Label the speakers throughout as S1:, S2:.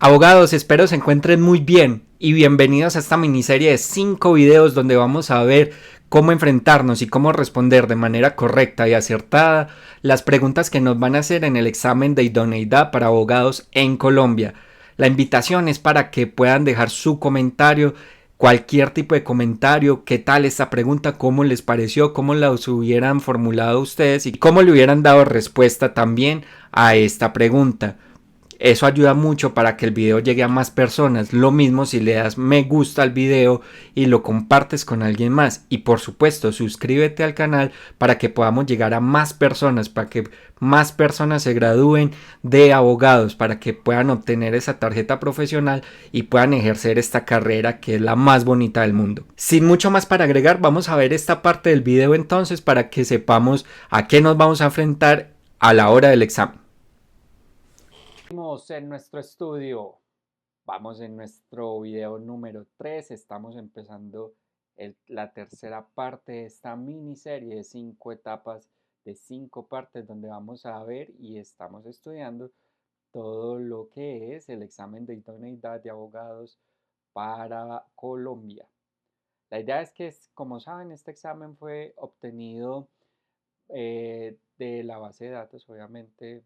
S1: Abogados, espero se encuentren muy bien y bienvenidos a esta miniserie de 5 videos donde vamos a ver cómo enfrentarnos y cómo responder de manera correcta y acertada las preguntas que nos van a hacer en el examen de idoneidad para abogados en Colombia. La invitación es para que puedan dejar su comentario, cualquier tipo de comentario, qué tal esta pregunta, cómo les pareció, cómo la hubieran formulado ustedes y cómo le hubieran dado respuesta también a esta pregunta. Eso ayuda mucho para que el video llegue a más personas. Lo mismo si le das me gusta al video y lo compartes con alguien más. Y por supuesto, suscríbete al canal para que podamos llegar a más personas, para que más personas se gradúen de abogados, para que puedan obtener esa tarjeta profesional y puedan ejercer esta carrera que es la más bonita del mundo. Sin mucho más para agregar, vamos a ver esta parte del video entonces para que sepamos a qué nos vamos a enfrentar a la hora del examen.
S2: Estamos en nuestro estudio, vamos en nuestro video número 3, estamos empezando la tercera parte de esta miniserie de 5 etapas, de 5 partes donde vamos a ver y estamos estudiando todo lo que es el examen de idoneidad de abogados para Colombia. La idea es que, como saben, este examen fue obtenido de la base de datos, obviamente,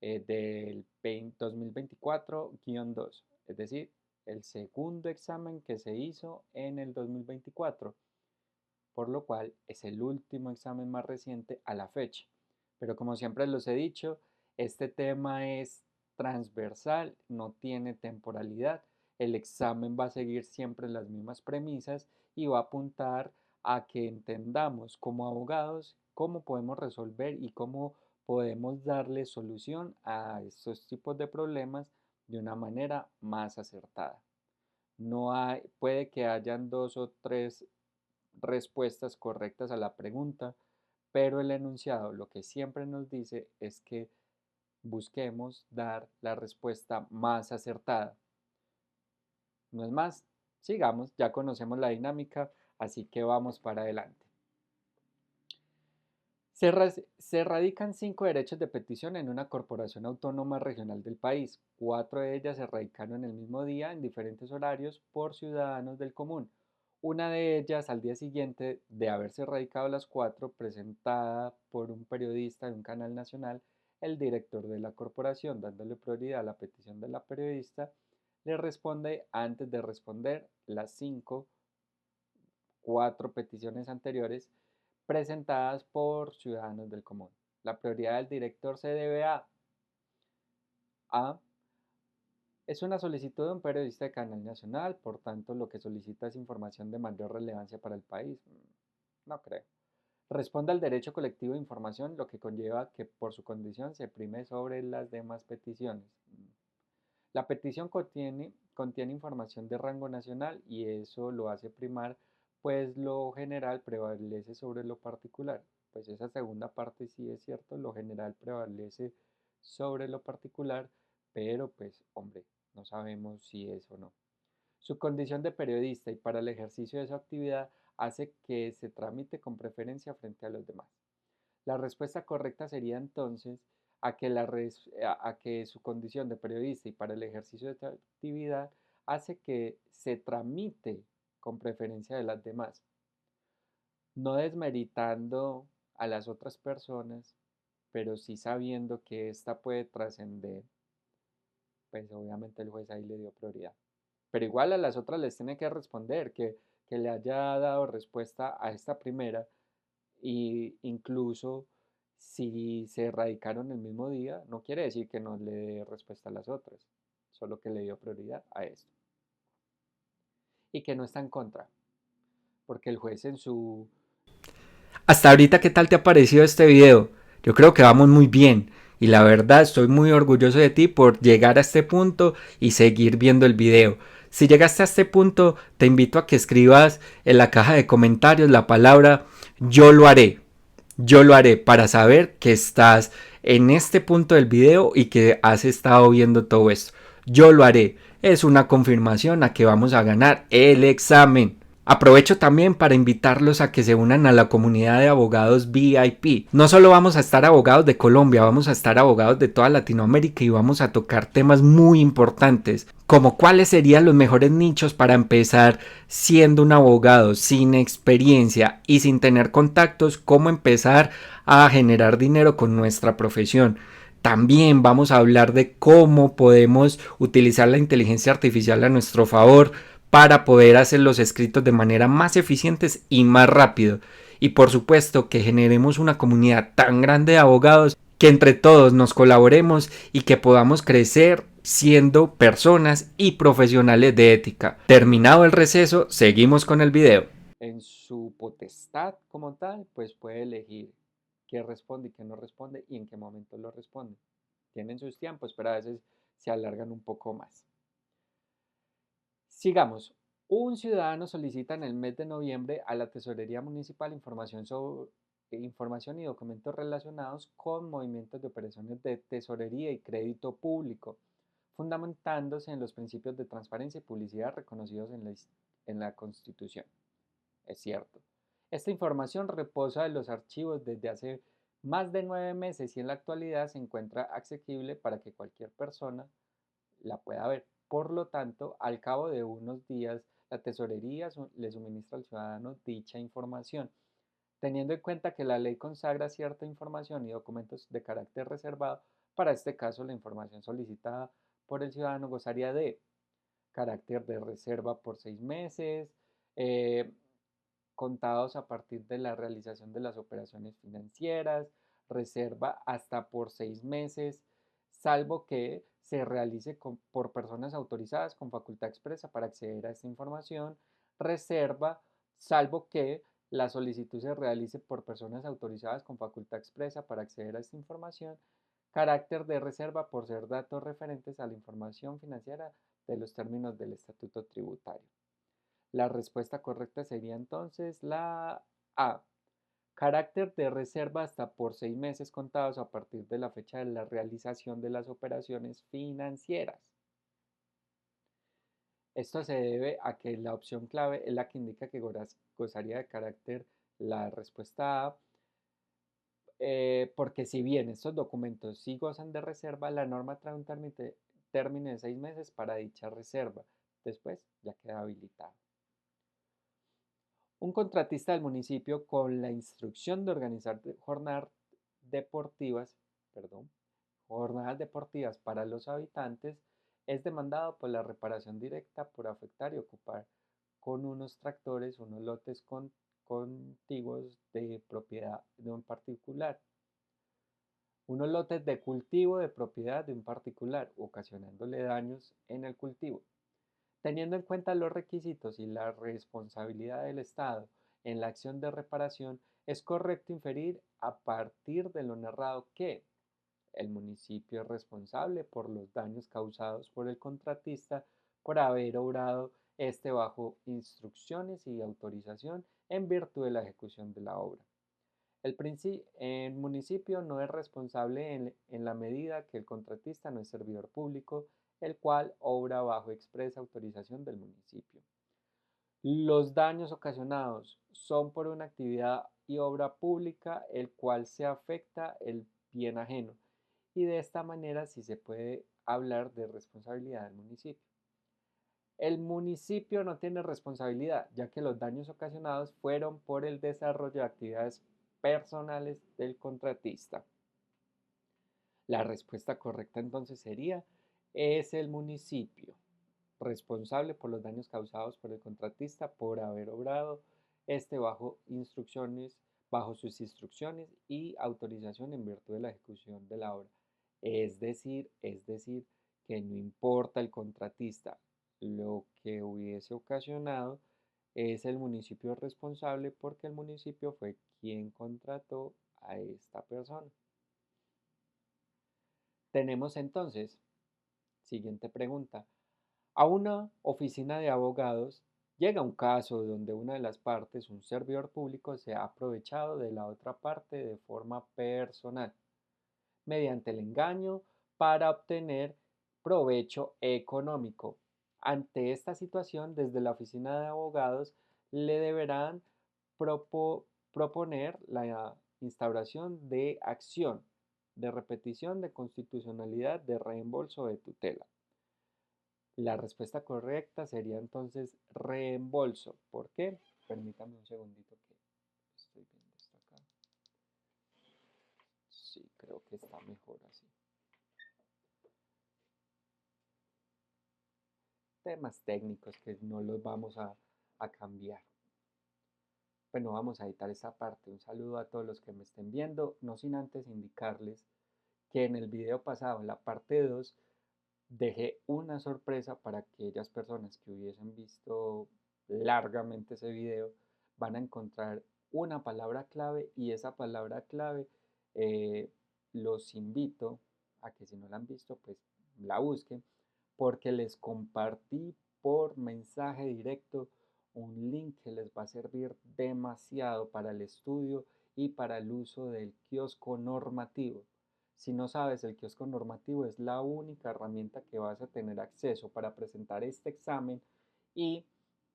S2: del 2024-2, es decir, el segundo examen que se hizo en el 2024, por lo cual es el último examen más reciente a la fecha. Pero como siempre los he dicho, este tema es transversal, no tiene temporalidad, el examen va a seguir siempre las mismas premisas y va a apuntar a que entendamos como abogados cómo podemos resolver y cómo podemos darle solución a estos tipos de problemas de una manera más acertada. No hay, puede que hayan 2 o 3 respuestas correctas a la pregunta, pero el enunciado lo que siempre nos dice es que busquemos dar la respuesta más acertada. No es más, sigamos, ya conocemos la dinámica, así que vamos para adelante. Se radican 5 derechos de petición en una corporación autónoma regional del país. 4 de ellas se radicaron el mismo día en diferentes horarios por ciudadanos del común. Una de ellas al día siguiente de haberse radicado las 4, presentada por un periodista de un canal nacional, el director de la corporación, dándole prioridad a la petición de la periodista, le responde antes de responder las 4 peticiones anteriores presentadas por ciudadanos del común. La prioridad del director se debe a es una solicitud de un periodista de canal nacional, por tanto lo que solicita es información de mayor relevancia para el país. No creo. Responde al derecho colectivo de información, lo que conlleva que por su condición se prime sobre las demás peticiones. La petición contiene información de rango nacional y eso lo hace primar, pues lo general prevalece sobre lo particular. Pues esa segunda parte sí es cierto, lo general prevalece sobre lo particular, pero pues hombre, no sabemos si es o no. Su condición de periodista y para el ejercicio de su actividad hace que se tramite con preferencia frente a los demás. La respuesta correcta sería entonces a que su condición de periodista y para el ejercicio de esta actividad hace que se tramite con preferencia de las demás, no desmeritando a las otras personas, pero sí sabiendo que ésta puede trascender, pues obviamente el juez ahí le dio prioridad. Pero igual a las otras les tiene que responder, que le haya dado respuesta a esta primera y incluso si se erradicaron el mismo día, no quiere decir que no le dé respuesta a las otras, solo que le dio prioridad a esto. Y que no está en contra, porque el juez en su...
S1: Hasta ahorita, ¿qué tal te ha parecido este video? Yo creo que vamos muy bien y la verdad estoy muy orgulloso de ti por llegar a este punto y seguir viendo el video. Si llegaste a este punto, te invito a que escribas en la caja de comentarios la palabra yo lo haré. Yo lo haré para saber que estás en este punto del video y que has estado viendo todo esto. Yo lo haré. Es una confirmación a que vamos a ganar el examen. Aprovecho también para invitarlos a que se unan a la comunidad de abogados VIP. No solo vamos a estar abogados de Colombia, vamos a estar abogados de toda Latinoamérica y vamos a tocar temas muy importantes, como cuáles serían los mejores nichos para empezar siendo un abogado sin experiencia y sin tener contactos, cómo empezar a generar dinero con nuestra profesión. También vamos a hablar de cómo podemos utilizar la inteligencia artificial a nuestro favor para poder hacer los escritos de manera más eficientes y más rápido. Y por supuesto que generemos una comunidad tan grande de abogados que entre todos nos colaboremos y que podamos crecer siendo personas y profesionales de ética. Terminado el receso, seguimos con el video.
S2: En su potestad como tal, pues puede elegir qué responde y qué no responde y en qué momento lo responde. Tienen sus tiempos, pero a veces se alargan un poco más. Sigamos. Un ciudadano solicita en el mes de noviembre a la Tesorería Municipal información y documentos relacionados con movimientos de operaciones de tesorería y crédito público, fundamentándose en los principios de transparencia y publicidad reconocidos en la Constitución. Es cierto. Esta información reposa en los archivos desde hace más de 9 meses y en la actualidad se encuentra asequible para que cualquier persona la pueda ver. Por lo tanto, al cabo de unos días, la tesorería le suministra al ciudadano dicha información, teniendo en cuenta que la ley consagra cierta información y documentos de carácter reservado. Para este caso, la información solicitada por el ciudadano gozaría de carácter de reserva por 6 meses, eh, contados a partir de la realización de las operaciones financieras, reserva hasta por 6 meses, salvo que se realice por personas autorizadas con facultad expresa para acceder a esta información, reserva, salvo que la solicitud se realice por personas autorizadas con facultad expresa para acceder a esta información, carácter de reserva por ser datos referentes a la información financiera de los términos del estatuto tributario. La respuesta correcta sería entonces la A. Carácter de reserva hasta por 6 meses contados a partir de la fecha de la realización de las operaciones financieras. Esto se debe a que la opción clave es la que indica que gozaría de carácter la respuesta A, porque si bien estos documentos sí gozan de reserva, la norma trae un término de 6 meses para dicha reserva. Después ya queda habilitado. Un contratista del municipio con la instrucción de organizar deportivas, perdón, jornadas deportivas para los habitantes es demandado por la reparación directa por afectar y ocupar con unos tractores unos lotes contiguos de propiedad de un particular. Unos lotes de cultivo de propiedad de un particular, ocasionándole daños en el cultivo. Teniendo en cuenta los requisitos y la responsabilidad del Estado en la acción de reparación, es correcto inferir a partir de lo narrado que el municipio es responsable por los daños causados por el contratista por haber obrado este bajo instrucciones y autorización en virtud de la ejecución de la obra. El municipio no es responsable en la medida que el contratista no es servidor público, el cual obra bajo expresa autorización del municipio. Los daños ocasionados son por una actividad y obra pública, el cual se afecta el bien ajeno, y de esta manera sí se puede hablar de responsabilidad del municipio. El municipio no tiene responsabilidad, ya que los daños ocasionados fueron por el desarrollo de actividades personales del contratista. La respuesta correcta entonces sería, es el municipio responsable por los daños causados por el contratista por haber obrado bajo sus instrucciones y autorización en virtud de la ejecución de la obra. Es decir, que no importa el contratista, lo que hubiese ocasionado es el municipio responsable porque el municipio fue quien contrató a esta persona. Tenemos entonces, siguiente pregunta, a una oficina de abogados llega un caso donde una de las partes, un servidor público, se ha aprovechado de la otra parte de forma personal, mediante el engaño para obtener provecho económico. Ante esta situación, desde la oficina de abogados le deberán proponer la instauración de acción, de repetición, de constitucionalidad, de reembolso, de tutela. La respuesta correcta sería entonces reembolso. ¿Por qué? Permítame un segundito que estoy viendo esto acá. Sí, creo que está mejor así. Temas técnicos que no los vamos a cambiar. Bueno, vamos a editar esa parte. Un saludo a todos los que me estén viendo, no sin antes indicarles que en el video pasado, en la parte 2, dejé una sorpresa para aquellas personas que hubiesen visto largamente ese video, van a encontrar una palabra clave y esa palabra clave eh, los invito a que si no la han visto, pues la busquen, porque les compartí por mensaje directo un link que les va a servir demasiado para el estudio y para el uso del kiosco normativo. Si no sabes, el kiosco normativo es la única herramienta que vas a tener acceso para presentar este examen y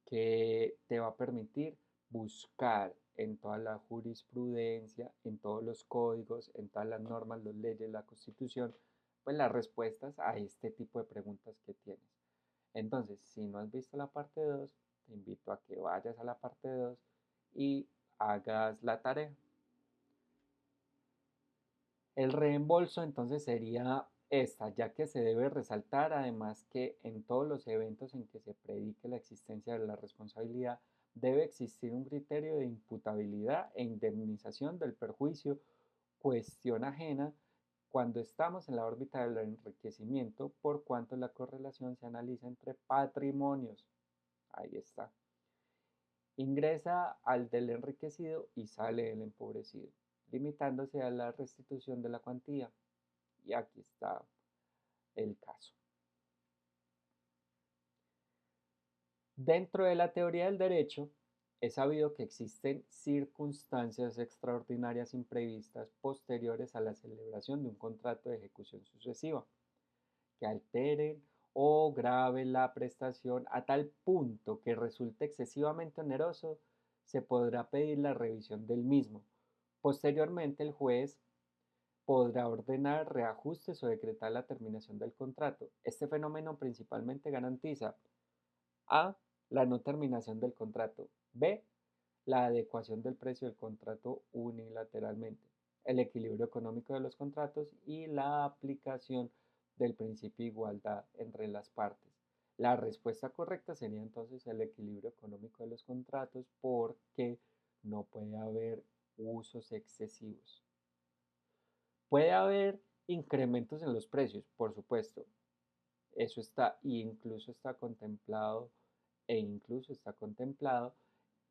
S2: que te va a permitir buscar en toda la jurisprudencia, en todos los códigos, en todas las normas, las leyes, la constitución, pues las respuestas a este tipo de preguntas que tienes. Entonces, si no has visto la parte 2, te invito a que vayas a la parte 2 y hagas la tarea. El reembolso entonces sería esta, ya que se debe resaltar además que en todos los eventos en que se predique la existencia de la responsabilidad, debe existir un criterio de imputabilidad e indemnización del perjuicio, cuestión ajena, cuando estamos en la órbita del enriquecimiento, por cuanto la correlación se analiza entre patrimonios. Ahí está. Ingresa al del enriquecido y sale del empobrecido, limitándose a la restitución de la cuantía. Y aquí está el caso. Dentro de la teoría del derecho, es sabido que existen circunstancias extraordinarias imprevistas posteriores a la celebración de un contrato de ejecución sucesiva, que alteren o graven la prestación a tal punto que resulte excesivamente oneroso, se podrá pedir la revisión del mismo. Posteriormente, el juez podrá ordenar reajustes o decretar la terminación del contrato. Este fenómeno principalmente garantiza a. La no terminación del contrato. B. La adecuación del precio del contrato unilateralmente. El equilibrio económico de los contratos y la aplicación del principio de igualdad entre las partes. La respuesta correcta sería entonces el equilibrio económico de los contratos porque no puede haber usos excesivos. Puede haber incrementos en los precios, por supuesto. Eso está, incluso está contemplado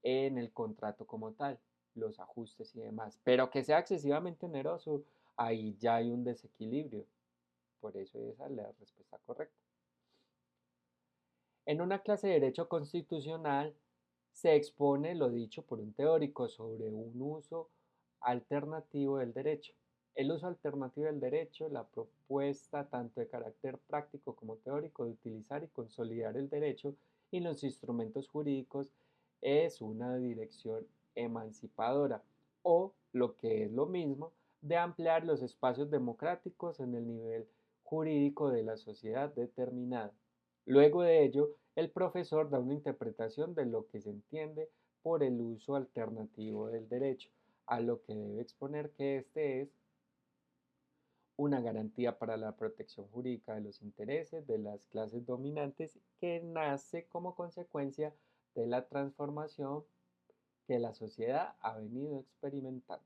S2: en el contrato como tal, los ajustes y demás. Pero que sea excesivamente oneroso, ahí ya hay un desequilibrio. Por eso esa es la respuesta correcta. En una clase de derecho constitucional se expone lo dicho por un teórico sobre un uso alternativo del derecho. El uso alternativo del derecho, la propuesta tanto de carácter práctico como teórico de utilizar y consolidar el derecho y los instrumentos jurídicos es una dirección emancipadora o, lo que es lo mismo, de ampliar los espacios democráticos en el nivel jurídico de la sociedad determinada. Luego de ello, el profesor da una interpretación de lo que se entiende por el uso alternativo del derecho, a lo que debe exponer que este es una garantía para la protección jurídica de los intereses de las clases dominantes que nace como consecuencia de la transformación que la sociedad ha venido experimentando.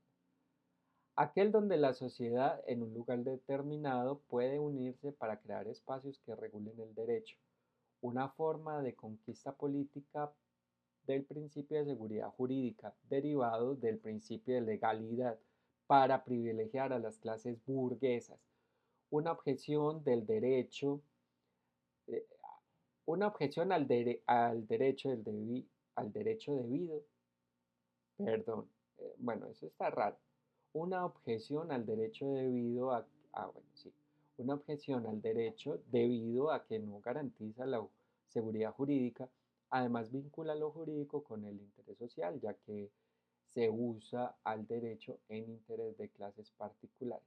S2: Aquel donde la sociedad en un lugar determinado puede unirse para crear espacios que regulen el derecho, una forma de conquista política del principio de seguridad jurídica derivado del principio de legalidad para privilegiar a las clases burguesas, una objeción del derecho, eh, una objeción al derecho debido, perdón, bueno, eso está raro, una objeción al derecho debido bueno, sí, una objeción al derecho debido a que no garantiza la seguridad jurídica Además, vincula lo jurídico con el interés social, ya que se usa al derecho en interés de clases particulares.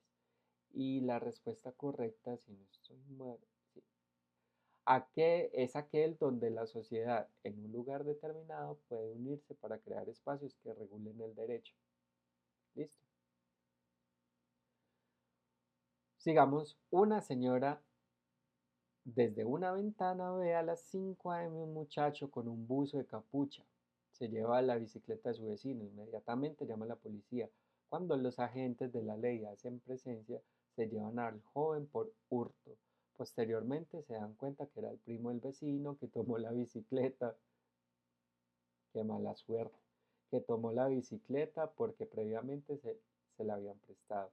S2: Y la respuesta correcta, si no estoy mal, sí, es aquel donde la sociedad en un lugar determinado puede unirse para crear espacios que regulen el derecho. ¿Listo? Sigamos, una señora desde una ventana ve a las 5 a.m. un muchacho con un buzo de capucha. Se lleva la bicicleta de su vecino. Inmediatamente llama a la policía. Cuando los agentes de la ley hacen presencia, se llevan al joven por hurto. Posteriormente se dan cuenta que era el primo del vecino que tomó la bicicleta. Qué mala suerte. Que tomó la bicicleta porque previamente se la habían prestado.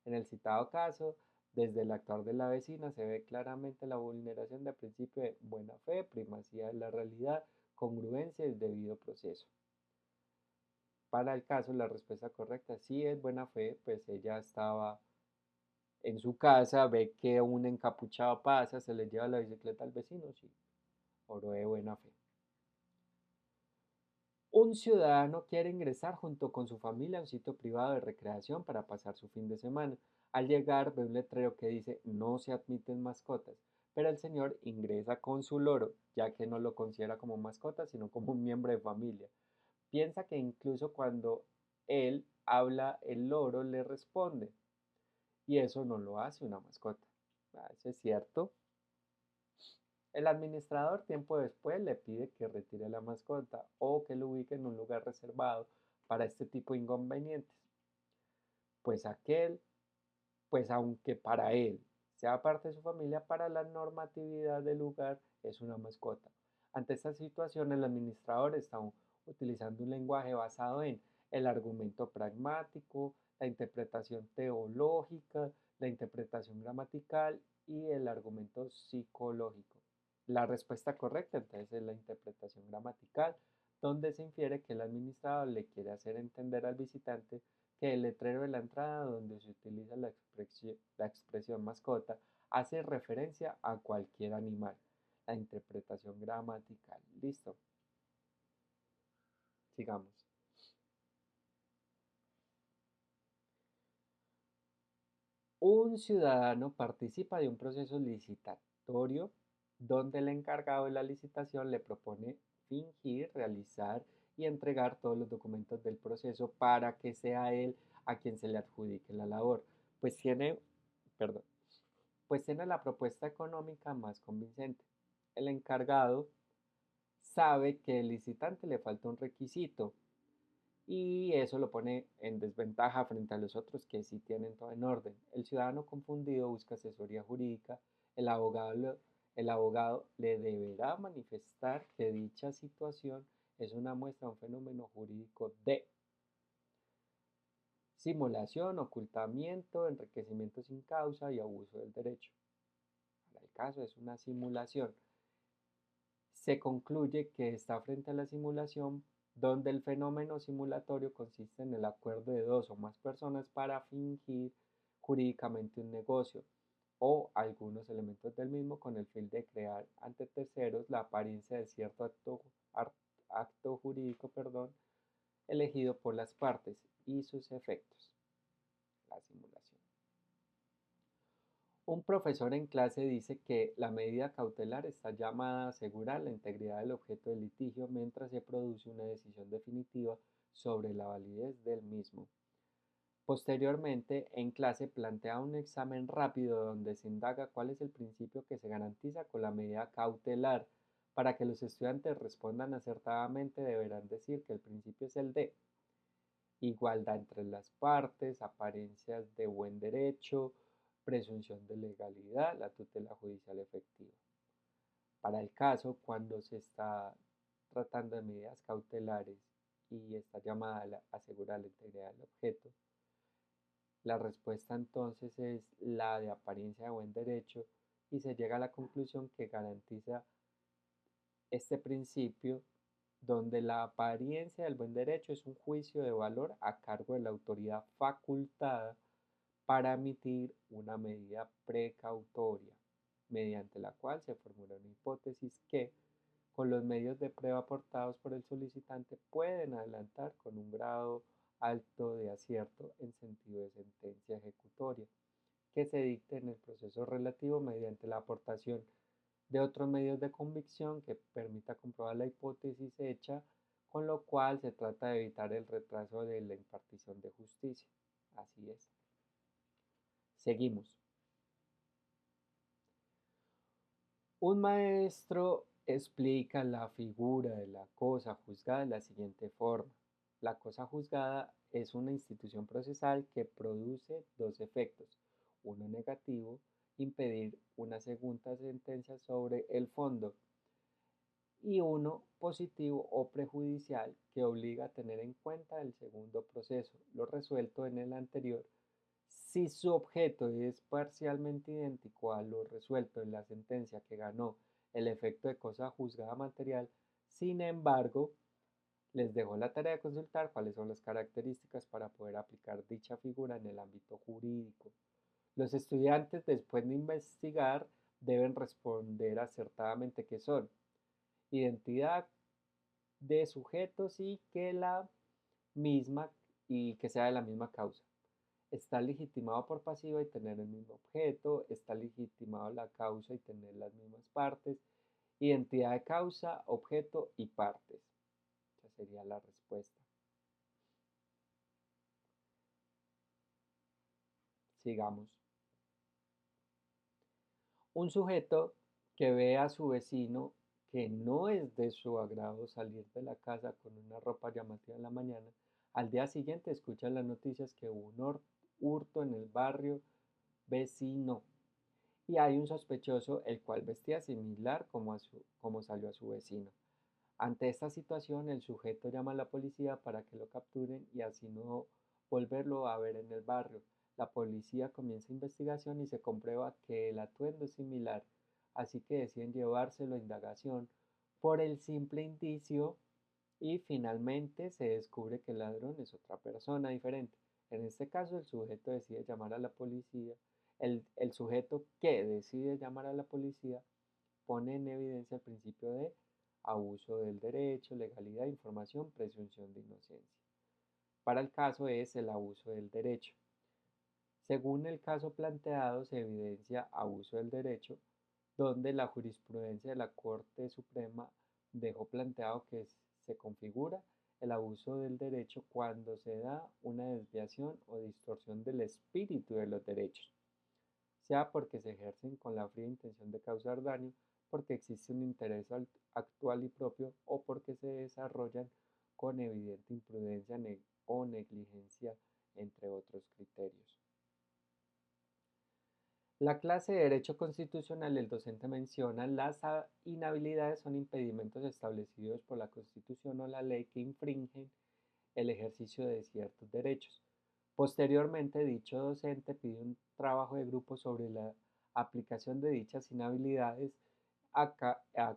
S2: En el citado caso, desde el actuar de la vecina se ve claramente la vulneración del principio de buena fe, primacía de la realidad, congruencia y debido proceso. Para el caso, la respuesta correcta sí es buena fe, pues ella estaba en su casa, ve que un encapuchado pasa, se le lleva la bicicleta al vecino, sí, oro de buena fe. Un ciudadano quiere ingresar junto con su familia a un sitio privado de recreación para pasar su fin de semana. Al llegar ve un letrero que dice no se admiten mascotas, pero el señor ingresa con su loro, ya que no lo considera como mascota, sino como un miembro de familia. Piensa que incluso cuando él habla, el loro le responde, y eso no lo hace una mascota. Eso es cierto. El administrador tiempo después le pide que retire la mascota o que lo ubique en un lugar reservado para este tipo de inconvenientes. Pues aquel, pues aunque para él sea parte de su familia, para la normatividad del lugar es una mascota. Ante esta situación, el administrador está utilizando un lenguaje basado en el argumento pragmático, la interpretación teológica, la interpretación gramatical y el argumento psicológico. La respuesta correcta entonces es la interpretación gramatical, donde se infiere que el administrador le quiere hacer entender al visitante que el letrero de la entrada donde se utiliza la expresión mascota hace referencia a cualquier animal. La interpretación gramatical. Listo. Sigamos. Un ciudadano participa de un proceso licitatorio donde el encargado de la licitación le propone fingir, realizar y entregar todos los documentos del proceso para que sea él a quien se le adjudique la labor. Pues tiene, perdón, pues tiene la propuesta económica más convincente. El encargado sabe que el licitante le falta un requisito y eso lo pone en desventaja frente a los otros que sí tienen todo en orden. El ciudadano confundido busca asesoría jurídica, el abogado, el abogado le deberá manifestar que dicha situación es una muestra de un fenómeno jurídico de simulación, ocultamiento, enriquecimiento sin causa y abuso del derecho. Para el caso es una simulación. Se concluye que está frente a la simulación donde el fenómeno simulatorio consiste en el acuerdo de dos o más personas para fingir jurídicamente un negocio o algunos elementos del mismo con el fin de crear ante terceros la apariencia de cierto acto jurídico, elegido por las partes y sus efectos. La simulación. Un profesor en clase dice que la medida cautelar está llamada a asegurar la integridad del objeto de litigio mientras se produce una decisión definitiva sobre la validez del mismo. Posteriormente, en clase plantea un examen rápido donde se indaga cuál es el principio que se garantiza con la medida cautelar. Para que los estudiantes respondan acertadamente deberán decir que el principio es el de igualdad entre las partes, apariencias de buen derecho, presunción de legalidad, la tutela judicial efectiva. Para el caso, cuando se está tratando de medidas cautelares y está llamada a asegurar la integridad del objeto, la respuesta entonces es la de apariencia de buen derecho y se llega a la conclusión que garantiza este principio donde la apariencia del buen derecho es un juicio de valor a cargo de la autoridad facultada para emitir una medida precautoria, mediante la cual se formula una hipótesis que, con los medios de prueba aportados por el solicitante pueden adelantar con un grado alto de acierto en sentido de sentencia ejecutoria que se dicte en el proceso relativo mediante la aportación de otros medios de convicción que permita comprobar la hipótesis hecha, con lo cual se trata de evitar el retraso de la impartición de justicia. Así es. Seguimos. Un maestro explica la figura de la cosa juzgada de la siguiente forma. La cosa juzgada es una institución procesal que produce dos efectos. Uno negativo, impedir una segunda sentencia sobre el fondo, y uno positivo o prejudicial que obliga a tener en cuenta el segundo proceso, lo resuelto en el anterior, si su objeto es parcialmente idéntico a lo resuelto en la sentencia que ganó el efecto de cosa juzgada material. Sin embargo, les dejo la tarea de consultar cuáles son las características para poder aplicar dicha figura en el ámbito jurídico. Los estudiantes, después de investigar, deben responder acertadamente qué son: identidad de sujetos y que la misma y que sea de la misma causa. Está legitimado por pasiva y tener el mismo objeto, está legitimado la causa y tener las mismas partes, identidad de causa, objeto y partes. Esa sería la respuesta. Sigamos. Un sujeto que ve a su vecino que no es de su agrado salir de la casa con una ropa llamativa en la mañana, al día siguiente escucha en las noticias que hubo un hurto en el barrio vecino y hay un sospechoso el cual vestía similar como salió a su vecino. Ante esta situación, el sujeto llama a la policía para que lo capturen y así no volverlo a ver en el barrio. La policía comienza investigación y se comprueba que el atuendo es similar, así que deciden llevárselo a indagación por el simple indicio y finalmente se descubre que el ladrón es otra persona diferente. En este caso, el sujeto decide llamar a la policía. El sujeto que decide llamar a la policía pone en evidencia el principio de abuso del derecho, legalidad, información, presunción de inocencia. Para el caso es el abuso del derecho. Según el caso planteado, se evidencia abuso del derecho, donde la jurisprudencia de la Corte Suprema dejó planteado que se configura el abuso del derecho cuando se da una desviación o distorsión del espíritu de los derechos, sea porque se ejercen con la fría intención de causar daño, porque existe un interés actual y propio, o porque se desarrollan con evidente imprudencia o negligencia, entre otros criterios. La clase de Derecho Constitucional, el docente menciona: las inhabilidades son impedimentos establecidos por la Constitución o la ley que infringen el ejercicio de ciertos derechos. Posteriormente, dicho docente pide un trabajo de grupo sobre la aplicación de dichas inhabilidades a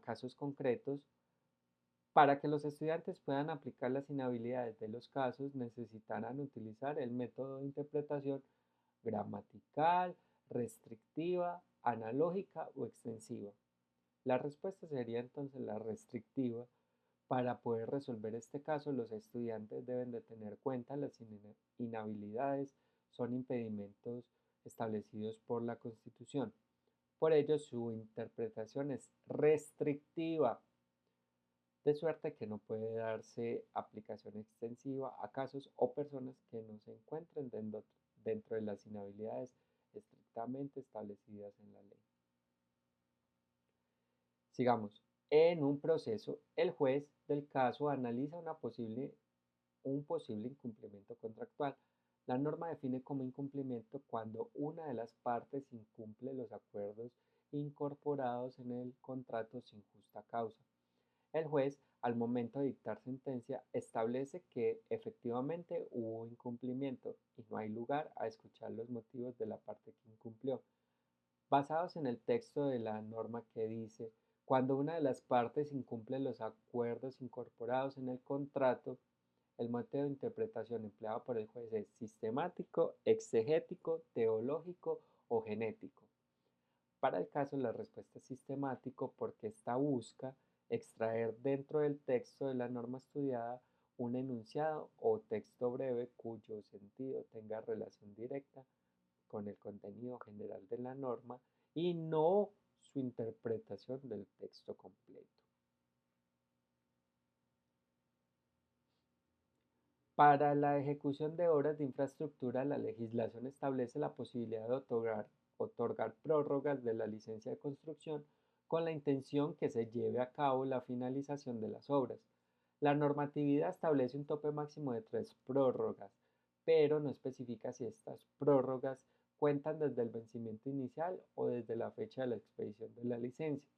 S2: casos concretos. Para que los estudiantes puedan aplicar las inhabilidades de los casos, necesitarán utilizar el método de interpretación gramatical, restrictiva, analógica o extensiva. La respuesta sería entonces la restrictiva. Para poder resolver este caso, los estudiantes deben de tener cuenta las inhabilidades son impedimentos establecidos por la Constitución. Por ello, su interpretación es restrictiva, de suerte que no puede darse aplicación extensiva a casos o personas que no se encuentren dentro de las inhabilidades estrictamente establecidas en la ley. Sigamos. En un proceso, el juez del caso analiza un posible incumplimiento contractual. La norma define como incumplimiento cuando una de las partes incumple los acuerdos incorporados en el contrato sin justa causa. El juez, al momento de dictar sentencia, establece que efectivamente hubo incumplimiento y no hay lugar a escuchar los motivos de la parte que incumplió, basados en el texto de la norma que dice: cuando una de las partes incumple los acuerdos incorporados en el contrato, el método de interpretación empleado por el juez es sistemático, exegético, teológico o genético. Para el caso, la respuesta es sistemático porque ésta busca extraer dentro del texto de la norma estudiada un enunciado o texto breve cuyo sentido tenga relación directa con el contenido general de la norma y no su interpretación del texto completo. Para la ejecución de obras de infraestructura, la legislación establece la posibilidad de otorgar prórrogas de la licencia de construcción con la intención que se lleve a cabo la finalización de las obras. La normatividad establece un tope máximo de 3 prórrogas, pero no especifica si estas prórrogas cuentan desde el vencimiento inicial o desde la fecha de la expedición de la licencia.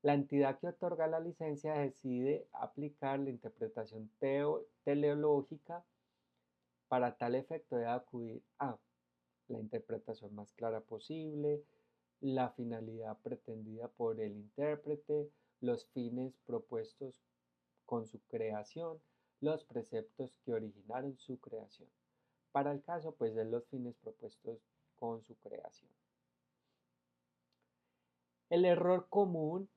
S2: La entidad que otorga la licencia decide aplicar la interpretación teleológica. Para tal efecto debe acudir a la interpretación más clara posible, la finalidad pretendida por el intérprete, los fines propuestos con su creación, los preceptos que originaron su creación. Para el caso, pues, de los fines propuestos con su creación. El error común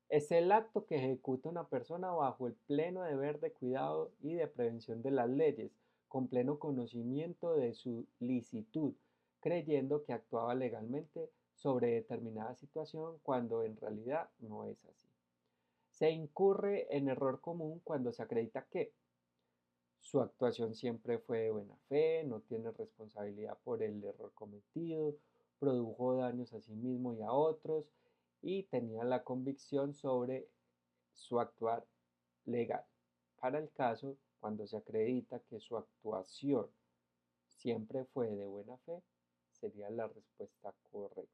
S2: es el acto que ejecuta una persona bajo el pleno deber de cuidado y de prevención de las leyes, con pleno conocimiento de su licitud, creyendo que actuaba legalmente sobre determinada situación cuando en realidad no es así. Se incurre en error común cuando se acredita que su actuación siempre fue de buena fe, no tiene responsabilidad por el error cometido, produjo daños a sí mismo y a otros y tenía la convicción sobre su actuar legal. Para el caso, cuando se acredita que su actuación siempre fue de buena fe, sería la respuesta correcta.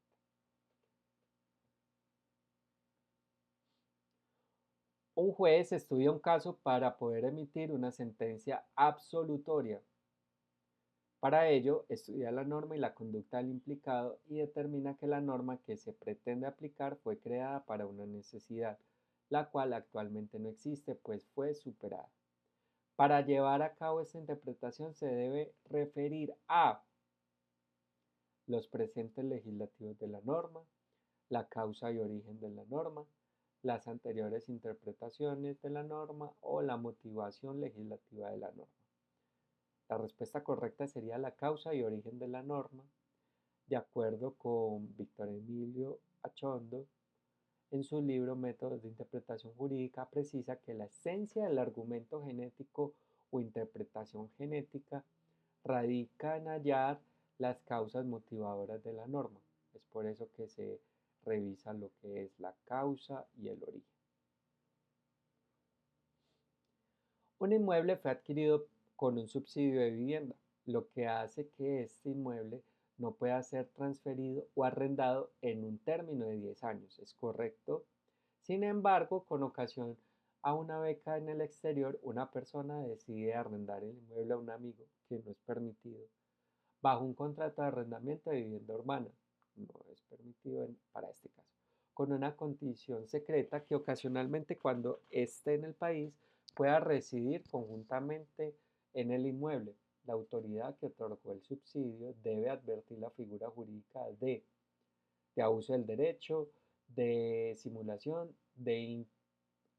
S2: Un juez estudia un caso para poder emitir una sentencia absolutoria. Para ello, estudia la norma y la conducta del implicado y determina que la norma que se pretende aplicar fue creada para una necesidad, la cual actualmente no existe, pues fue superada. Para llevar a cabo esta interpretación se debe referir a los presentes legislativos de la norma, la causa y origen de la norma, las anteriores interpretaciones de la norma o la motivación legislativa de la norma. La respuesta correcta sería la causa y origen de la norma, de acuerdo con Víctor Emilio Achondo. En su libro Métodos de Interpretación Jurídica precisa que la esencia del argumento genético o interpretación genética radica en hallar las causas motivadoras de la norma. Es por eso que se revisa lo que es la causa y el origen. Un inmueble fue adquirido con un subsidio de vivienda, lo que hace que este inmueble no pueda ser transferido o arrendado en un término de 10 años. ¿Es correcto? Sin embargo, con ocasión a una beca en el exterior, una persona decide arrendar el inmueble a un amigo, que no es permitido, bajo un contrato de arrendamiento de vivienda urbana. No es permitido para este caso. Con una condición secreta que ocasionalmente cuando esté en el país pueda residir conjuntamente en el inmueble. La autoridad que otorgó el subsidio debe advertir la figura jurídica de abuso del derecho, de simulación, de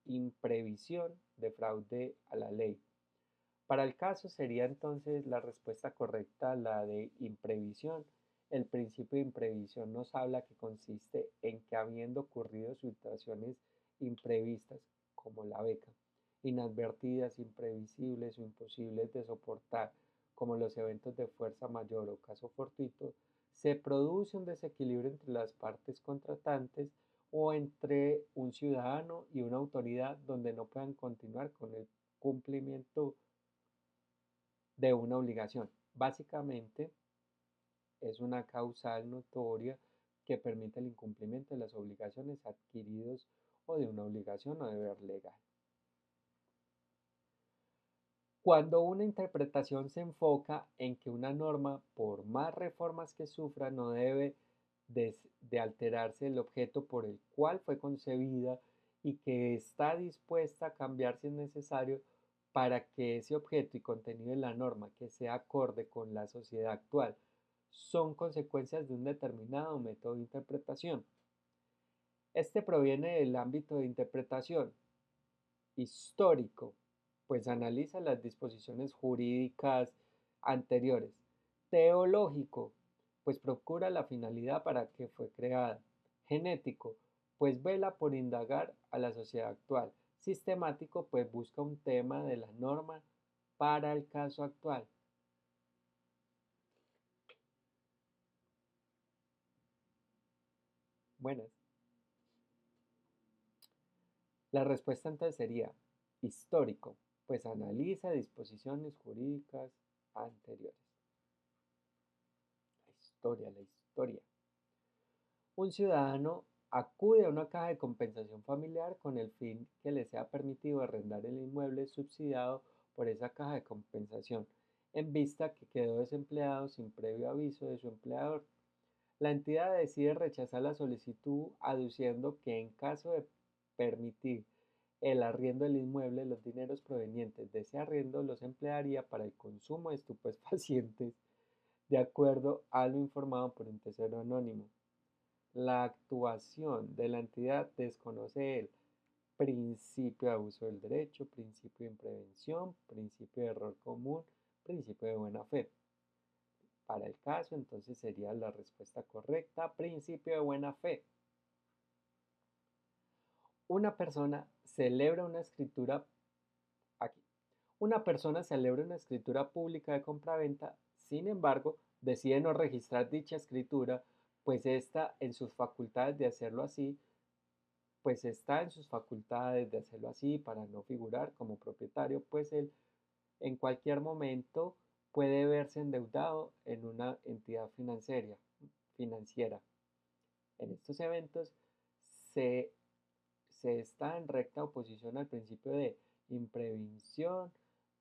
S2: imprevisión, de fraude a la ley. Para el caso sería entonces la respuesta correcta la de imprevisión. El principio de imprevisión nos habla que consiste en que habiendo ocurrido situaciones imprevistas, como la beca, inadvertidas, imprevisibles o imposibles de soportar, como los eventos de fuerza mayor o caso fortuito, se produce un desequilibrio entre las partes contratantes o entre un ciudadano y una autoridad donde no puedan continuar con el cumplimiento de una obligación. Básicamente es una causal notoria que permite el incumplimiento de las obligaciones adquiridas o de una obligación o deber legal. Cuando una interpretación se enfoca en que una norma, por más reformas que sufra, no debe de alterarse el objeto por el cual fue concebida y que está dispuesta a cambiar si es necesario para que ese objeto y contenido de la norma que sea acorde con la sociedad actual son consecuencias de un determinado método de interpretación. Este proviene del ámbito de interpretación histórico, pues analiza las disposiciones jurídicas anteriores. Teológico, pues procura la finalidad para que fue creada. Genético, pues vela por indagar a la sociedad actual. Sistemático, pues busca un tema de la norma para el caso actual. Buenas. La respuesta entonces sería histórico, pues analiza disposiciones jurídicas anteriores. La historia. Un ciudadano acude a una caja de compensación familiar con el fin que le sea permitido arrendar el inmueble subsidiado por esa caja de compensación, en vista que quedó desempleado sin previo aviso de su empleador. La entidad decide rechazar la solicitud aduciendo que en caso de permitir el arriendo del inmueble, los dineros provenientes de ese arriendo los emplearía para el consumo de estupefacientes, de acuerdo a lo informado por un tercero anónimo. La actuación de la entidad desconoce el principio de abuso del derecho, principio de imprevención, principio de error común, principio de buena fe. Para el caso, entonces sería la respuesta correcta, principio de buena fe. Una persona celebra una escritura aquí. Una persona celebra una escritura pública de compraventa, sin embargo, decide no registrar dicha escritura, pues está en sus facultades de hacerlo así, pues está en sus facultades de hacerlo así para no figurar como propietario, pues él en cualquier momento puede verse endeudado en una entidad financiera. En estos eventos se, se está en recta oposición al principio de imprevención,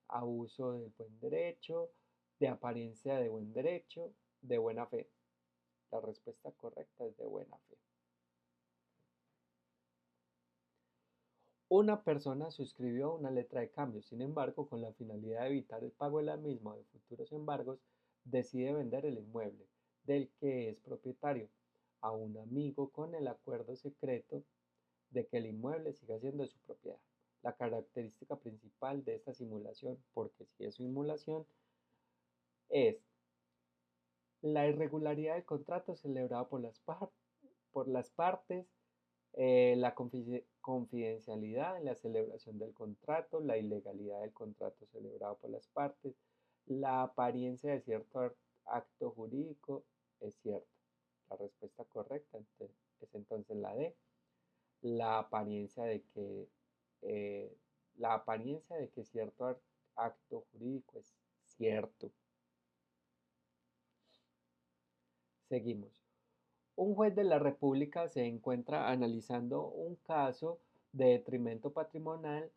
S2: abuso del buen derecho, de apariencia de buen derecho, de buena fe. La respuesta correcta es de buena fe. Una persona suscribió una letra de cambio, sin embargo, con la finalidad de evitar el pago de la misma o de futuros embargos, decide vender el inmueble del que es propietario a un amigo con el acuerdo secreto de que el inmueble siga siendo de su propiedad. La característica principal de esta simulación, porque si es simulación, es la irregularidad del contrato celebrado por las partes, la confidencialidad en la celebración del contrato, la ilegalidad del contrato celebrado por las partes, la apariencia de cierto acto jurídico, es cierto. La respuesta correcta es entonces la D, la apariencia de que, eh, la apariencia de que cierto acto jurídico es cierto. Seguimos. Un juez de la República se encuentra analizando un caso de detrimento patrimonial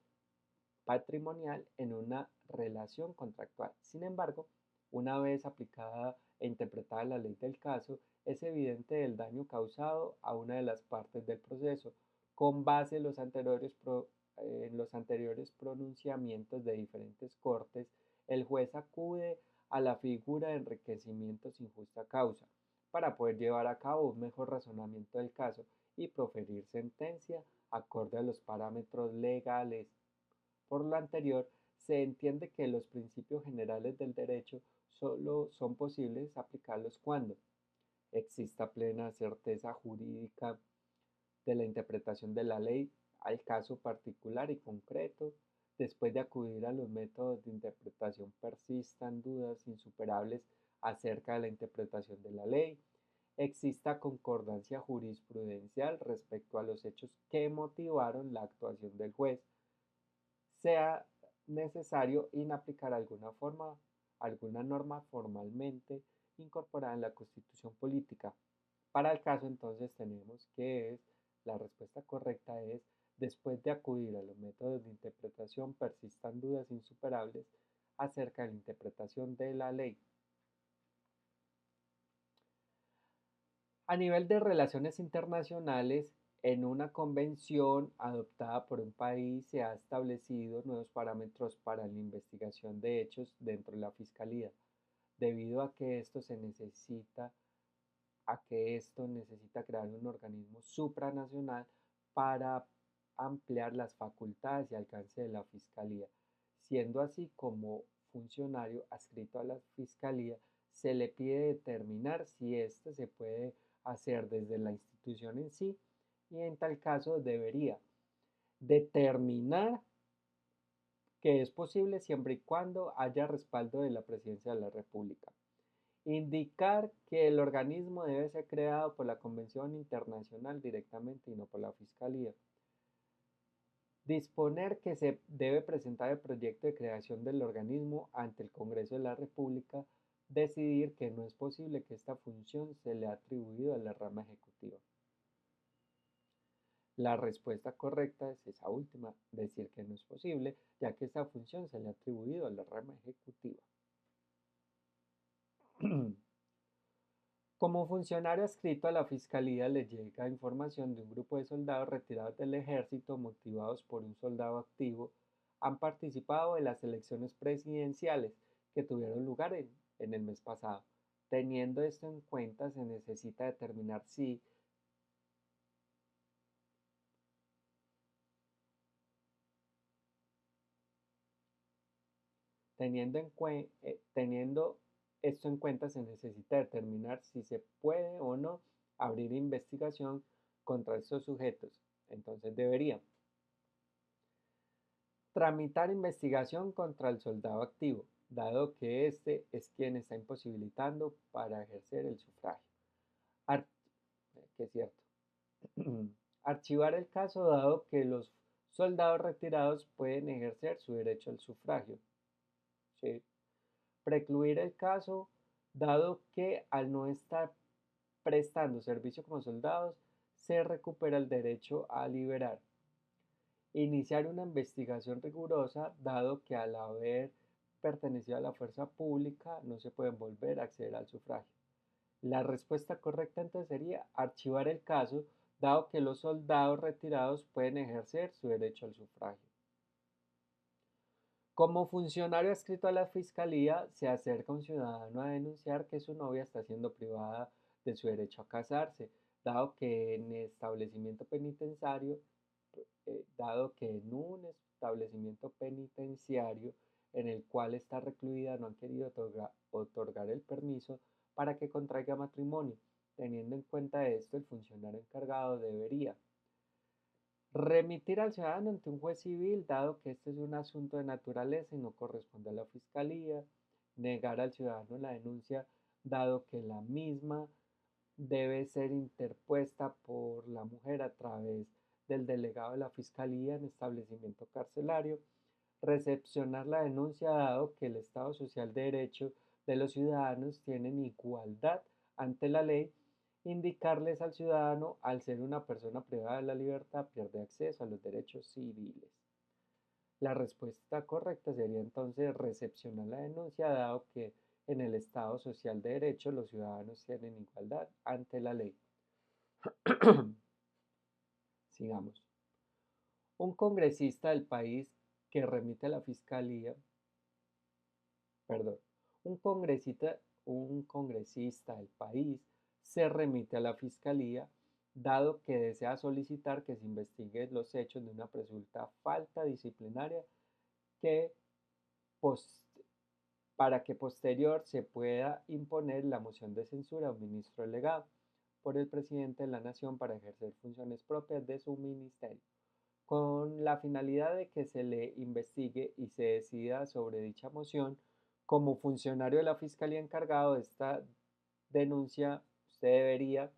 S2: en una relación contractual. Sin embargo, una vez aplicada e interpretada la ley del caso, es evidente el daño causado a una de las partes del proceso, con base en los anteriores pronunciamientos de diferentes cortes. El juez acude a la figura de enriquecimiento sin justa causa para poder llevar a cabo un mejor razonamiento del caso y proferir sentencia acorde a los parámetros legales. Por lo anterior, se entiende que los principios generales del derecho solo son posibles aplicarlos cuando exista plena certeza jurídica de la interpretación de la ley al caso particular y concreto. Después de acudir a los métodos de interpretación, persistan dudas insuperables acerca de la interpretación de la ley. Exista concordancia jurisprudencial respecto a los hechos que motivaron la actuación del juez. Sea necesario inaplicar alguna norma formalmente incorporada en la Constitución política. Para el caso entonces tenemos que la respuesta correcta es, después de acudir a los métodos de interpretación, persistan dudas insuperables acerca de la interpretación de la ley. A nivel de relaciones internacionales, en una convención adoptada por un país se ha establecido nuevos parámetros para la investigación de hechos dentro de la fiscalía, debido a que esto se necesita a que esto necesita crear un organismo supranacional para ampliar las facultades y alcance de la Fiscalía, siendo así como funcionario adscrito a la Fiscalía se le pide determinar si éste se puede hacer desde la institución en sí y en tal caso debería determinar que es posible siempre y cuando haya respaldo de la Presidencia de la República. Indicar que el organismo debe ser creado por la Convención Internacional directamente y no por la Fiscalía. Disponer que se debe presentar el proyecto de creación del organismo ante el Congreso de la República. Decidir que no es posible que esta función se le ha atribuido a la rama ejecutiva. La respuesta correcta es esa última, decir que no es posible, ya que esta función se le ha atribuido a la rama ejecutiva. Como funcionario adscrito a la Fiscalía le llega información de un grupo de soldados retirados del ejército motivados por un soldado activo han participado en las elecciones presidenciales que tuvieron lugar en el mes pasado. Teniendo esto en cuenta, se necesita determinar si teniendo esto en cuenta, se necesita determinar si se puede o no abrir investigación contra estos sujetos. Entonces debería tramitar investigación contra el soldado activo, dado que éste es quien está imposibilitando para ejercer el sufragio. Ar que es cierto. Archivar el caso, dado que los soldados retirados pueden ejercer su derecho al sufragio. ¿Sí? Precluir el caso, dado que al no estar prestando servicio como soldados, se recupera el derecho a liberar. Iniciar una investigación rigurosa, dado que al haber pertenecido a la fuerza pública no se pueden volver a acceder al sufragio. La respuesta correcta entonces sería archivar el caso, dado que los soldados retirados pueden ejercer su derecho al sufragio. Como funcionario adscrito a la Fiscalía, se acerca un ciudadano a denunciar que su novia está siendo privada de su derecho a casarse, dado que en un establecimiento penitenciario en el cual está recluida no han querido otorgar el permiso para que contraiga matrimonio. Teniendo en cuenta esto, el funcionario encargado debería remitir al ciudadano ante un juez civil, dado que este es un asunto de naturaleza y no corresponde a la Fiscalía. Negar al ciudadano la denuncia, dado que la misma debe ser interpuesta por la mujer a través del delegado de la Fiscalía en establecimiento carcelario. Recepcionar la denuncia, dado que el Estado Social de Derecho de los ciudadanos tienen igualdad ante la ley. Indicarles al ciudadano, al ser una persona privada de la libertad, pierde acceso a los derechos civiles. La respuesta correcta sería entonces recepcionar la denuncia, dado que en el Estado Social de Derecho los ciudadanos tienen igualdad ante la ley. Sigamos. Un congresista del país que remite a la Fiscalía, perdón, un congresista, un congresista del país se remite a la Fiscalía, dado que desea solicitar que se investiguen los hechos de una presunta falta disciplinaria que para que posterior se pueda imponer la moción de censura a un ministro delegado por el presidente de la Nación para ejercer funciones propias de su ministerio, con la finalidad de que se le investigue y se decida sobre dicha moción. Como funcionario de la Fiscalía encargado de esta denuncia, usted debería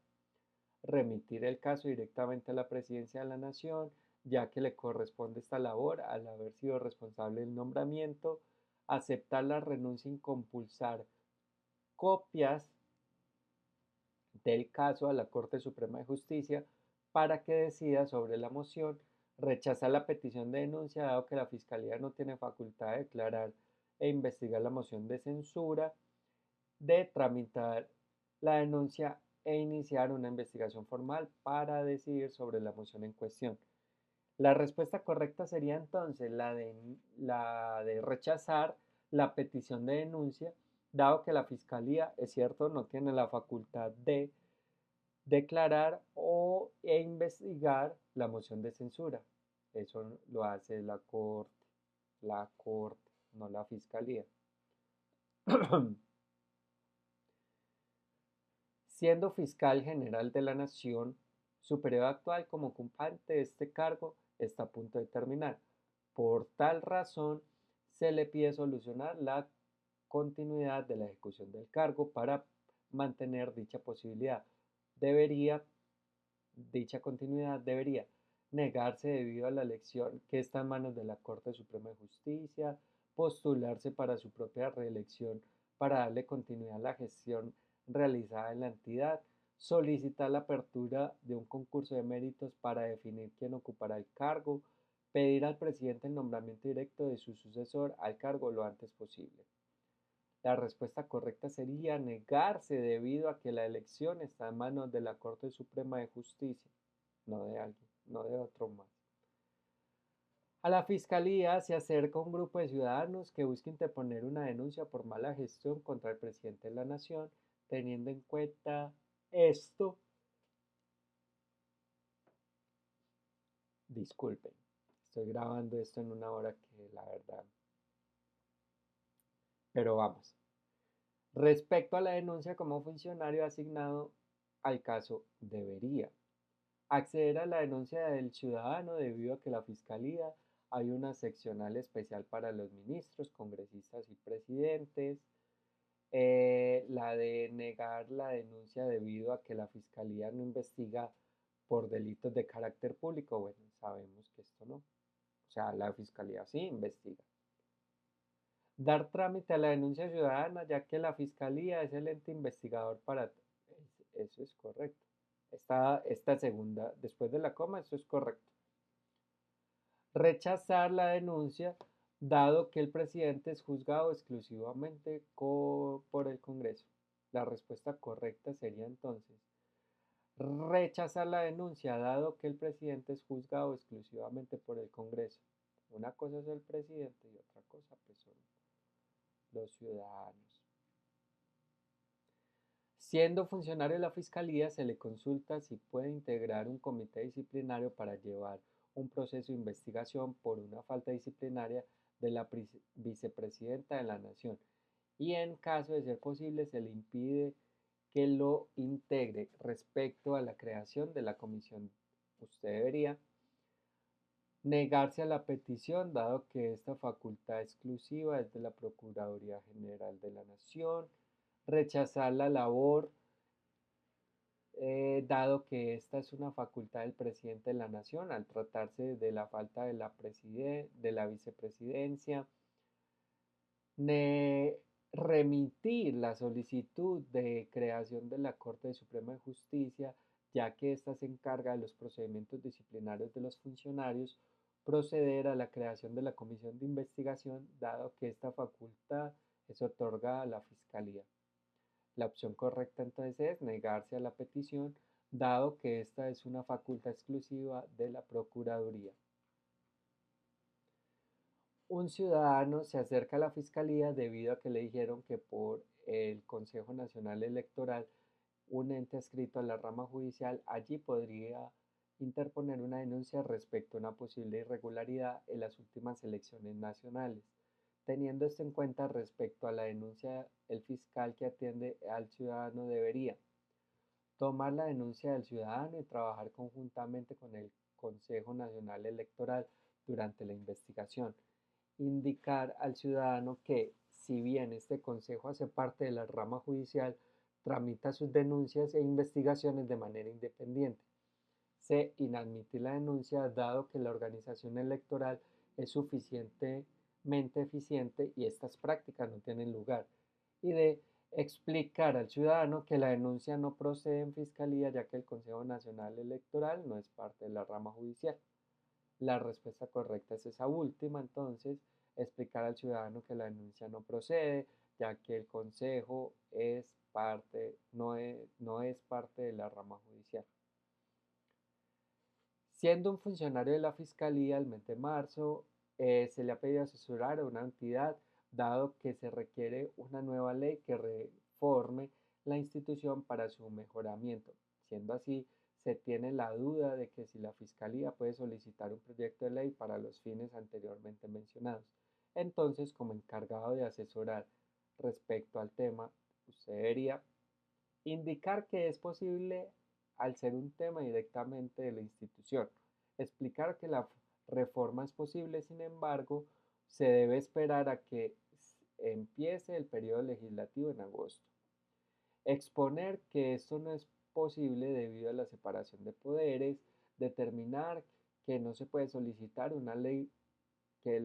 S2: remitir el caso directamente a la Presidencia de la Nación, ya que le corresponde esta labor al haber sido responsable del nombramiento, aceptar la renuncia y compulsar copias del caso a la Corte Suprema de Justicia para que decida sobre la moción, rechazar la petición de denuncia dado que la Fiscalía no tiene facultad de declarar e investigar la moción de censura, de tramitar la denuncia e iniciar una investigación formal para decidir sobre la moción en cuestión. La respuesta correcta sería entonces la de rechazar la petición de denuncia, dado que la Fiscalía, es cierto, no tiene la facultad de declarar e investigar la moción de censura. Eso lo hace la corte, no la fiscalía. Siendo fiscal general de la Nación, su periodo actual como ocupante de este cargo está a punto de terminar. Por tal razón, se le pide solucionar la continuidad de la ejecución del cargo para mantener dicha posibilidad. Dicha continuidad debería negarse debido a la elección que está en manos de la Corte Suprema de Justicia, postularse para su propia reelección para darle continuidad a la gestión realizada en la entidad, solicitar la apertura de un concurso de méritos para definir quién ocupará el cargo, pedir al presidente el nombramiento directo de su sucesor al cargo lo antes posible. La respuesta correcta sería negarse debido a que la elección está en manos de la Corte Suprema de Justicia, no de alguien, no de otro más. A la Fiscalía se acerca un grupo de ciudadanos que busca interponer una denuncia por mala gestión contra el presidente de la Nación, teniendo en cuenta esto. Disculpen, estoy grabando esto en una hora que la verdad. Pero vamos. Respecto a la denuncia como funcionario asignado al caso, debería acceder a la denuncia del ciudadano debido a que la Fiscalía hay una seccional especial para los ministros, congresistas y presidentes. La de negar la denuncia debido a que la Fiscalía no investiga por delitos de carácter público. Bueno, sabemos que esto no. O sea, la Fiscalía sí investiga. Dar trámite a la denuncia ciudadana, ya que la Fiscalía es el ente investigador para... Eso es correcto. Esta segunda, después de la coma, eso es correcto. Rechazar la denuncia, dado que el presidente es juzgado exclusivamente por el Congreso. La respuesta correcta sería entonces rechazar la denuncia, dado que el presidente es juzgado exclusivamente por el Congreso. Una cosa es el presidente y otra cosa pues son los ciudadanos. Siendo funcionario de la Fiscalía, se le consulta si puede integrar un comité disciplinario para llevar un proceso de investigación por una falta disciplinaria de la vicepresidenta de la Nación y en caso de ser posible se le impide que lo integre respecto a la creación de la comisión. Usted debería negarse a la petición, dado que esta facultad exclusiva es de la Procuraduría General de la Nación, rechazar la labor, dado que esta es una facultad del presidente de la Nación, al tratarse de la falta de la vicepresidencia, remitir la solicitud de creación de la Corte Suprema de Justicia, ya que ésta se encarga de los procedimientos disciplinarios de los funcionarios, proceder a la creación de la comisión de investigación, dado que esta facultad es otorgada a la Fiscalía. La opción correcta entonces es negarse a la petición, dado que esta es una facultad exclusiva de la Procuraduría. Un ciudadano se acerca a la Fiscalía debido a que le dijeron que por el Consejo Nacional Electoral, un ente adscrito a la rama judicial, allí podría interponer una denuncia respecto a una posible irregularidad en las últimas elecciones nacionales. Teniendo esto en cuenta respecto a la denuncia, el fiscal que atiende al ciudadano debería tomar la denuncia del ciudadano y trabajar conjuntamente con el Consejo Nacional Electoral durante la investigación. Indicar al ciudadano que, si bien este consejo hace parte de la rama judicial, tramita sus denuncias e investigaciones de manera independiente. Se inadmite la denuncia dado que la organización electoral es suficientemente eficiente y estas prácticas no tienen lugar. Y de explicar al ciudadano que la denuncia no procede en fiscalía ya que el Consejo Nacional Electoral no es parte de la rama judicial. La respuesta correcta es esa última, entonces, explicar al ciudadano que la denuncia no procede, ya que el consejo no es parte de la rama judicial. Siendo un funcionario de la Fiscalía, el mes de marzo se le ha pedido asesorar a una entidad, dado que se requiere una nueva ley que reforme la institución para su mejoramiento. Siendo así, se tiene la duda de que si la Fiscalía puede solicitar un proyecto de ley para los fines anteriormente mencionados. Entonces, como encargado de asesorar respecto al tema, usted debería indicar que es posible al ser un tema directamente de la institución. Explicar que la reforma es posible, sin embargo, se debe esperar a que empiece el periodo legislativo en agosto. Exponer que esto no es posible debido a la separación de poderes, determinar que no se puede solicitar una ley que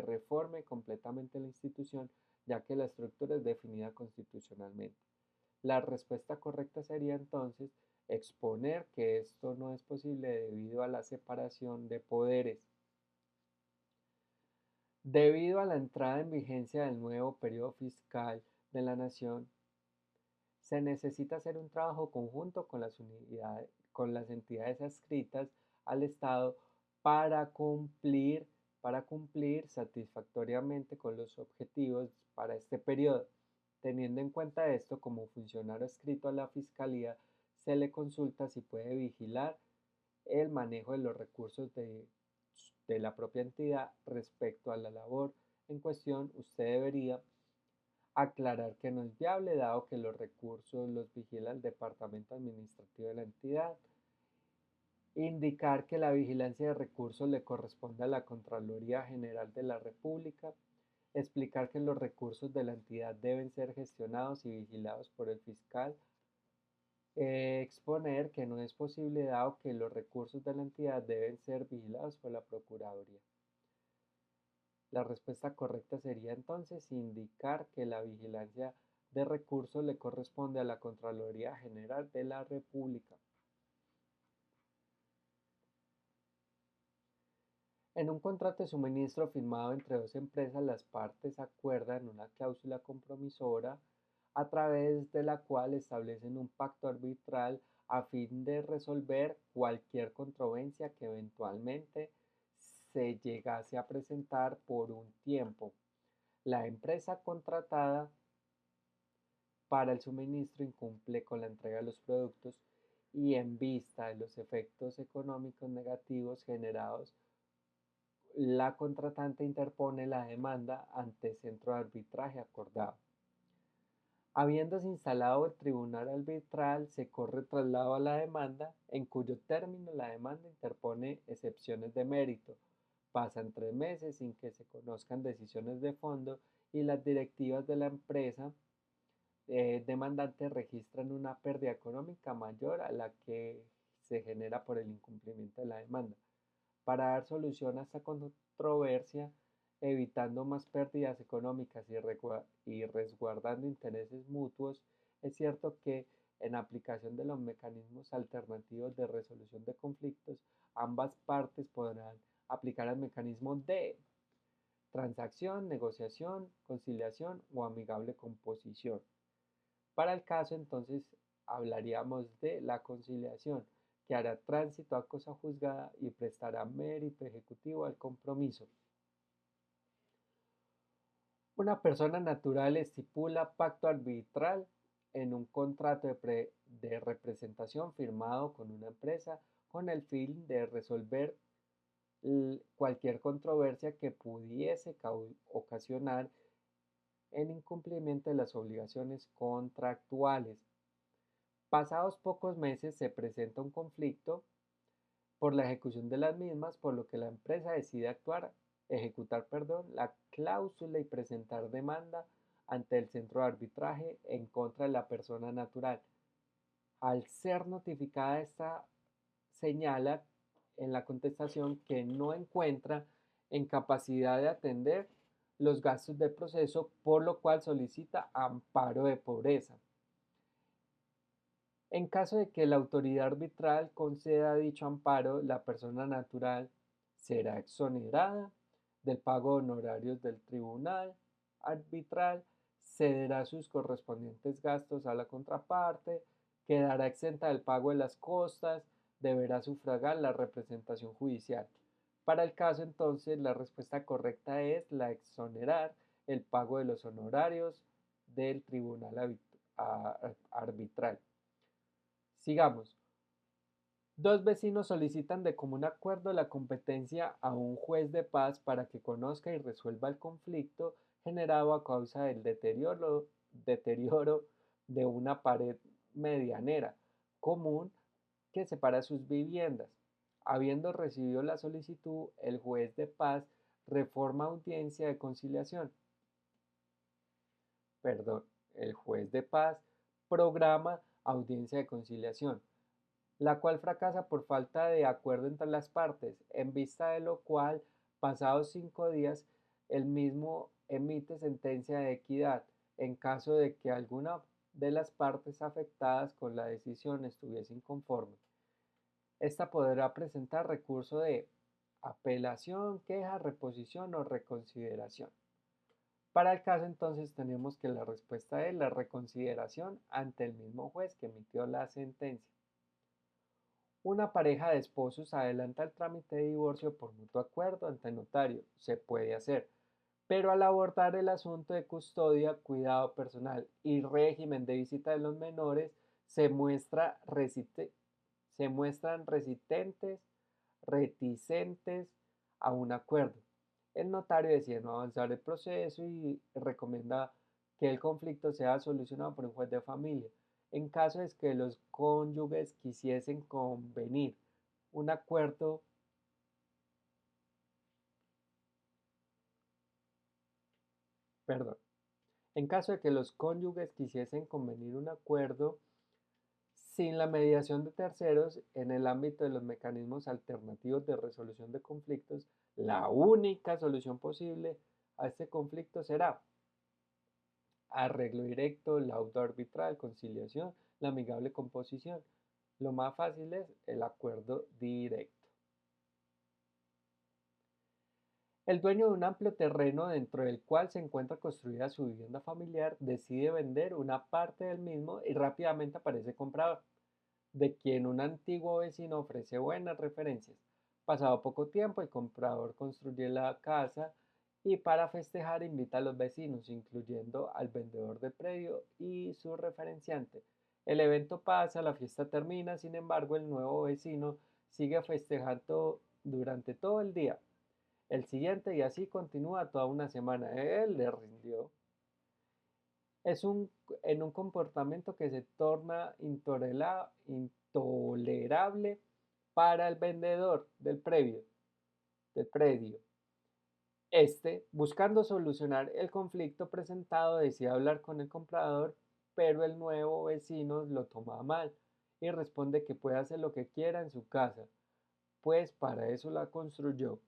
S2: reforme completamente la institución, ya que la estructura es definida constitucionalmente. La respuesta correcta sería entonces exponer que esto no es posible debido a la separación de poderes. Debido a la entrada en vigencia del nuevo periodo fiscal de la Nación, se necesita hacer un trabajo conjunto con las entidades adscritas al Estado para cumplir, para cumplir satisfactoriamente con los objetivos para este periodo. Teniendo en cuenta esto, como funcionario adscrito a la Fiscalía, se le consulta si puede vigilar el manejo de los recursos de la propia entidad respecto a la labor en cuestión. Usted debería aclarar que no es viable dado que los recursos los vigila el departamento administrativo de la entidad. Indicar que la vigilancia de recursos le corresponde a la Contraloría General de la República. Explicar que los recursos de la entidad deben ser gestionados y vigilados por el fiscal. Exponer que no es posible dado que los recursos de la entidad deben ser vigilados por la Procuraduría. La respuesta correcta sería entonces indicar que la vigilancia de recursos le corresponde a la Contraloría General de la República. En un contrato de suministro firmado entre dos empresas, las partes acuerdan una cláusula compromisora a través de la cual establecen un pacto arbitral a fin de resolver cualquier controversia que eventualmente se llegase a presentar por un tiempo. La empresa contratada para el suministro incumple con la entrega de los productos y en vista de los efectos económicos negativos generados, la contratante interpone la demanda ante el centro de arbitraje acordado. Habiéndose instalado el tribunal arbitral, se corre traslado a la demanda, en cuyo término la demanda interpone excepciones de mérito. Pasan 3 meses sin que se conozcan decisiones de fondo y las directivas de la empresa demandante registran una pérdida económica mayor a la que se genera por el incumplimiento de la demanda. Para dar solución a esta controversia, evitando más pérdidas económicas y resguardando intereses mutuos, es cierto que en aplicación de los mecanismos alternativos de resolución de conflictos, ambas partes podrán aplicar el mecanismo de transacción, negociación, conciliación o amigable composición. Para el caso, entonces, hablaríamos de la conciliación, que hará tránsito a cosa juzgada y prestará mérito ejecutivo al compromiso. Una persona natural estipula pacto arbitral en un contrato de representación firmado con una empresa con el fin de resolver cualquier controversia que pudiese ocasionar en incumplimiento de las obligaciones contractuales. Pasados pocos meses se presenta un conflicto por la ejecución de las mismas, por lo que la empresa decide ejecutar la cláusula y presentar demanda ante el centro de arbitraje en contra de la persona natural. Al ser notificada esta, señala en la contestación que no encuentra en capacidad de atender los gastos del proceso, por lo cual solicita amparo de pobreza. En caso de que la autoridad arbitral conceda dicho amparo, la persona natural será exonerada del pago de honorarios del tribunal arbitral, cederá sus correspondientes gastos a la contraparte, quedará exenta del pago de las costas, deberá sufragar la representación judicial. Para el caso, entonces, la respuesta correcta es la exonerar el pago de los honorarios del tribunal arbitral. Sigamos. Dos vecinos solicitan de común acuerdo la competencia a un juez de paz para que conozca y resuelva el conflicto generado a causa del deterioro de una pared medianera común que separa sus viviendas. Habiendo recibido la solicitud, el juez de paz reforma audiencia de conciliación. Perdón, el juez de paz programa audiencia de conciliación, la cual fracasa por falta de acuerdo entre las partes, en vista de lo cual, pasados 5 días, el mismo emite sentencia de equidad en caso de que alguna de las partes afectadas con la decisión estuviese inconforme. Esta podrá presentar recurso de apelación, queja, reposición o reconsideración. Para el caso entonces tenemos que la respuesta es la reconsideración ante el mismo juez que emitió la sentencia. Una pareja de esposos adelanta el trámite de divorcio por mutuo acuerdo ante notario. Se puede hacer, pero al abordar el asunto de custodia, cuidado personal y régimen de visita de los menores, se, muestra se muestran reticentes a un acuerdo. El notario decide no avanzar el proceso y recomienda que el conflicto sea solucionado por un juez de familia. En caso de que los cónyuges quisiesen convenir un acuerdo, perdón, en caso de que los cónyuges quisiesen convenir un acuerdo sin la mediación de terceros en el ámbito de los mecanismos alternativos de resolución de conflictos, la única solución posible a este conflicto será arreglo directo, laudo arbitral, conciliación, la amigable composición. Lo más fácil es el acuerdo directo. El dueño de un amplio terreno dentro del cual se encuentra construida su vivienda familiar decide vender una parte del mismo y rápidamente aparece comprador, de quien un antiguo vecino ofrece buenas referencias. Pasado poco tiempo, el comprador construye la casa y para festejar invita a los vecinos, incluyendo al vendedor de predio y su referenciante. El evento pasa, la fiesta termina, sin embargo, el nuevo vecino sigue festejando durante todo el día, el siguiente y así continúa toda una semana. Él le rindió. Es en un comportamiento que se torna intolerable para el vendedor del predio. Buscando solucionar el conflicto presentado, decide hablar con el comprador, pero el nuevo vecino lo toma mal y responde que puede hacer lo que quiera en su casa, pues para eso la construyó.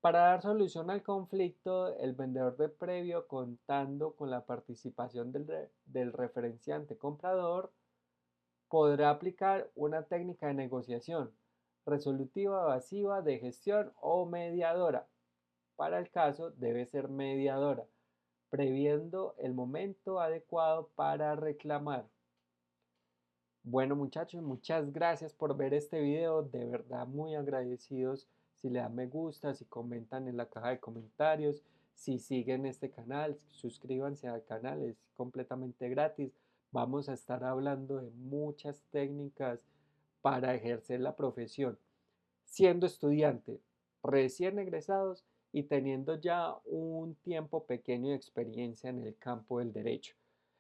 S2: Para dar solución al conflicto, el vendedor de previo, contando con la participación del referenciante comprador, podrá aplicar una técnica de negociación resolutiva, evasiva, de gestión o mediadora. Para el caso, debe ser mediadora, previendo el momento adecuado para reclamar. Bueno muchachos, muchas gracias por ver este video, de verdad muy agradecidos si le dan me gusta, si comentan en la caja de comentarios, si siguen este canal, suscríbanse al canal, es completamente gratis. Vamos a estar hablando de muchas técnicas para ejercer la profesión, siendo estudiante, recién egresados y teniendo ya un tiempo pequeño de experiencia en el campo del derecho.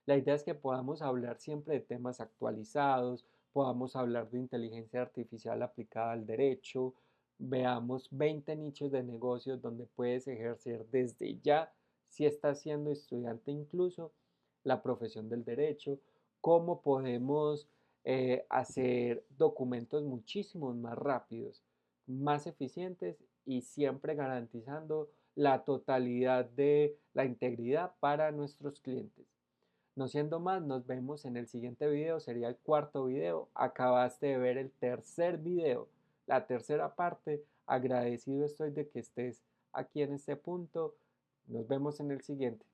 S2: La idea es que podamos hablar siempre de temas actualizados, podamos hablar de inteligencia artificial aplicada al derecho, veamos 20 nichos de negocios donde puedes ejercer desde ya, si estás siendo estudiante incluso, la profesión del derecho, cómo podemos hacer documentos muchísimo más rápidos, más eficientes y siempre garantizando la totalidad de la integridad para nuestros clientes. No siendo más, nos vemos en el siguiente video, sería el cuarto video. Acabaste de ver el tercer video, la tercera parte. Agradecido estoy de que estés aquí en este punto. Nos vemos en el siguiente.